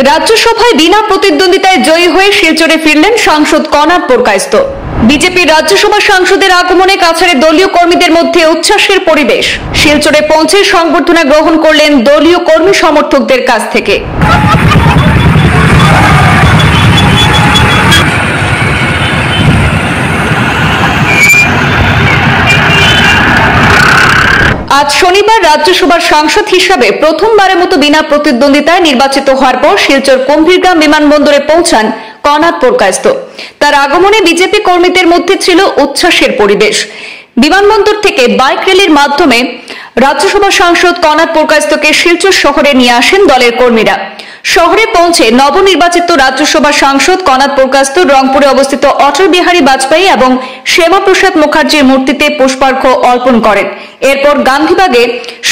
রাজ্যসভায় বিনা প্রতিদ্বন্দ্বিতায় জয়ী হয়ে শিলচরে ফিরলেন সাংসদ কনাদ পুরকায়স্থ। বিজেপির রাজ্যসভা সাংসদের আগমনে কাছাড়ে দলীয় কর্মীদের মধ্যে উচ্ছ্বাসের পরিবেশ। শিলচরে পৌঁছে সংবর্ধনা গ্রহণ করলেন দলীয় কর্মী সমর্থকদের কাছ থেকে। আজ শনিবার রাজ্যসভার সাংসদ হিসাবে প্রথমবারের মতো বিনা প্রতিদ্বন্দ্বিতায় নির্বাচিত হওয়ার পর শিলচর কুম্ভীরগ্রাম বিমানবন্দরে পৌঁছান কনাদ পুরকায়স্থ। তার আগমনে বিজেপি কর্মীদের মধ্যে ছিল উচ্ছ্বাসের পরিবেশ। বিমানবন্দর থেকে বাইক র্যালির মাধ্যমে রাজ্যসভা সাংসদ কনাদ পুরকায়স্থকে শিলচর শহরে নিয়ে আসেন দলের কর্মীরা। শহরে পৌঁছে নবনির্বাচিত রাজ্যসভা সাংসদ কনাদ পুরকায়স্থ রংপুরে অবস্থিত অটল বিহারী বাজপেয়ী এবং শ্যামাপ্রসাদ মুখার্জির মূর্তিতে পুষ্পার্ঘ্য অর্পণ করেন। এরপর গান্ধীবাগে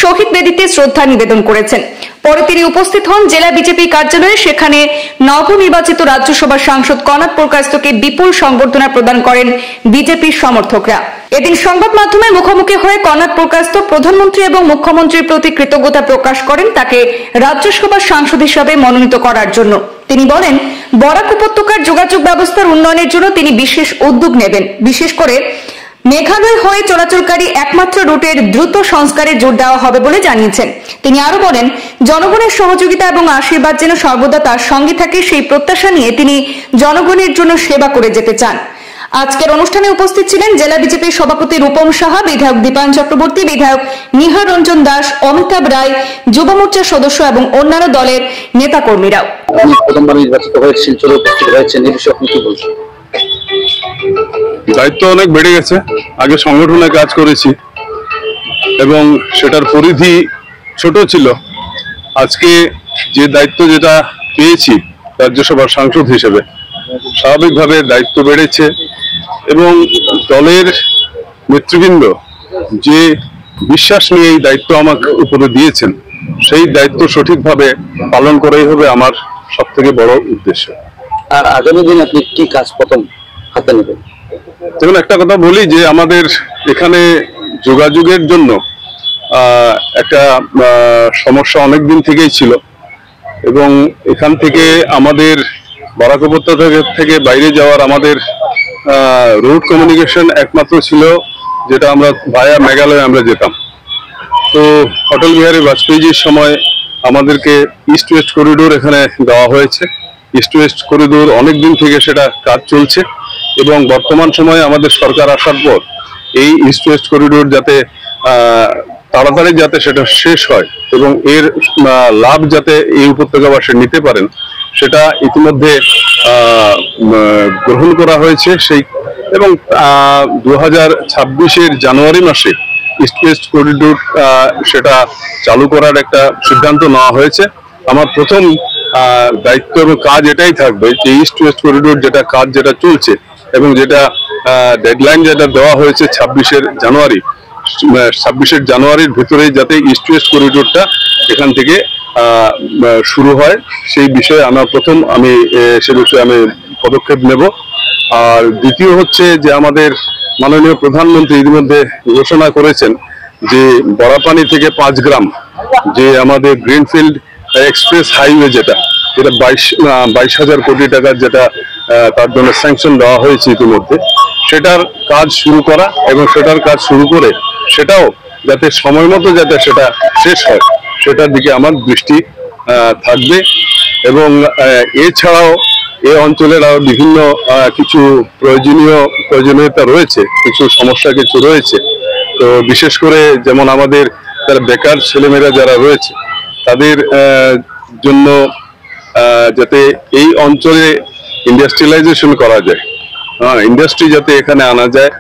শহীদ বেদিতে শ্রদ্ধা নিবেদন করেছেন। পরে তিনি উপস্থিত হন জেলা বিজেপি কার্যালয়ে। সেখানে নবনির্বাচিত রাজ্যসভা সাংসদ কনাদ পুরকায়স্থকে বিপুল সংবর্ধনা প্রদান করেন বিজেপির সমর্থকরা। এদিন সংবাদ মাধ্যমের মুখোমুখি হয়ে কনাদ পুরকায়স্থ প্রধানমন্ত্রী এবং মুখ্যমন্ত্রীর প্রতি কৃতজ্ঞতা প্রকাশ করেন তাকে রাজ্যসভার সাংসদ হিসাবে মনোনীত করার জন্য। তিনি বলেন, বরাক উপত্যকার যোগাযোগ ব্যবস্থার উন্নয়নের জন্য তিনি বিশেষ উদ্যোগ নেবেন। বিশেষ করে মেঘালয় হয়ে চলাচলকারী একমাত্র রুটের দ্রুত সংস্কারে জোর দেওয়া হবে বলে জানিয়েছেন। তিনি আরো বলেন, জনগণের সহযোগিতা এবং আশীর্বাদ যেন সর্বদা তার সঙ্গে থাকে, সেই প্রত্যাশা নিয়ে তিনি জনগণের জন্য সেবা করে যেতে চান। আজকের অনুষ্ঠানে উপস্থিত ছিলেন জেলা বিজেপির সভাপতি রূপম সাহা, বিধায়ক দীপায়ন চক্রবর্তী, বিধায়ক নিহার রঞ্জন দাস, অমিতাভ রায়, যুব মোর্চার সদস্য এবং অন্যান্য দলের নেতাকর্মীরাও। প্রথমবার নির্বাচিত হয়ে শিলচরে উপস্থিত হয়েছেন, এই বিষয়ে আপনি কি বলছেন? দায়িত্ব অনেক বেড়ে গেছে। আগে সংগঠনে কাজ করেছি এবং সেটার পরিধি ছোট ছিল। আজকে যে দায়িত্ব যেটা পেয়েছি রাজ্যসভার সাংসদ হিসেবে, স্বাভাবিকভাবে দায়িত্ব বেড়েছে এবং দলের নেতৃবৃন্দ যে বিশ্বাস নিয়ে এই দায়িত্ব আমার উপরে দিয়েছেন, সেই দায়িত্ব সঠিকভাবে পালন করাই হবে আমার সব থেকে বড় উদ্দেশ্য। আর আগামী দিন আপনি কি কাজ প্রথম হাতে নেবেন? যেমন একটা কথা বলি যে আমাদের এখানে যোগাযোগের জন্য একটা সমস্যা অনেক দিন থেকেই ছিল এবং এখান থেকে আমাদের বরাক উপত্যকা থেকে বাইরে যাওয়ার আমাদের রোড কমিউনিকেশন একমাত্র ছিল, যেটা আমরা ভায়া মেঘালয় আমরা যেতাম। তো অটল বিহারী বাজপেয়ীজির সময় আমাদেরকে ইস্ট ওয়েস্ট করিডোর এখানে দেওয়া হয়েছে। ইস্ট ওয়েস্ট করিডোর অনেক দিন থেকে সেটা কাজ চলছে এবং বর্তমান সময়ে আমাদের সরকার আসার পর এই ইস্ট ওয়েস্ট করিডোর যাতে তাড়াতাড়ি যাতে সেটা শেষ হয় এবং এর লাভ যাতে এই উপত্যকাবাসী নিতে পারেন, সেটা ইতিমধ্যে গ্রহণ করা হয়েছে। সেই এবং 2026-এর জানুয়ারি মাসে ইস্ট ওয়েস্ট করিডোর সেটা চালু করার একটা সিদ্ধান্ত নেওয়া হয়েছে। আমার প্রথম দায়িত্ব এবং কাজ এটাই থাকবে যে ইস্ট ওয়েস্ট করিডোর যেটা কাজ যেটা চলছে এবং যেটা ডেডলাইন যেটা দেওয়া হয়েছে 26-এর জানুয়ারির ভিতরেই যাতে ইস্ট ওয়েস্ট করিডোরটা এখান থেকে শুরু হয়, সেই বিষয়ে সে বিষয়ে আমি পদক্ষেপ নেব। আর দ্বিতীয় হচ্ছে যে আমাদের মাননীয় প্রধানমন্ত্রী ইতিমধ্যে ঘোষণা করেছেন যে বড়াপানি থেকে 5 গ্রাম যে আমাদের গ্রিনফিল্ড এক্সপ্রেস হাইওয়ে যেটা 22,000 কোটি টাকার যেটা তার জন্য স্যাংশন দেওয়া হয়েছে ইতিমধ্যে, সেটার কাজ শুরু করা এবং সেটার কাজ শুরু করে সেটাও যাতে সময় মতো যাতে সেটা শেষ হয়, সেটার দিকে আমার দৃষ্টি থাকবে। এবং এছাড়াও এই অঞ্চলের আরো বিভিন্ন কিছু প্রয়োজনীয়তা রয়েছে, কিছু সমস্যা কিছু রয়েছে। তো বিশেষ করে যেমন আমাদের যারা বেকার ছেলেমেয়েরা যারা রয়েছে তাদের জন্য যাতে এই অঞ্চলে ইন্ডাস্ট্রিয়ালাইজেশন করা যায়, ইন্ডাস্ট্রি যাতে এখানে আনা যায়,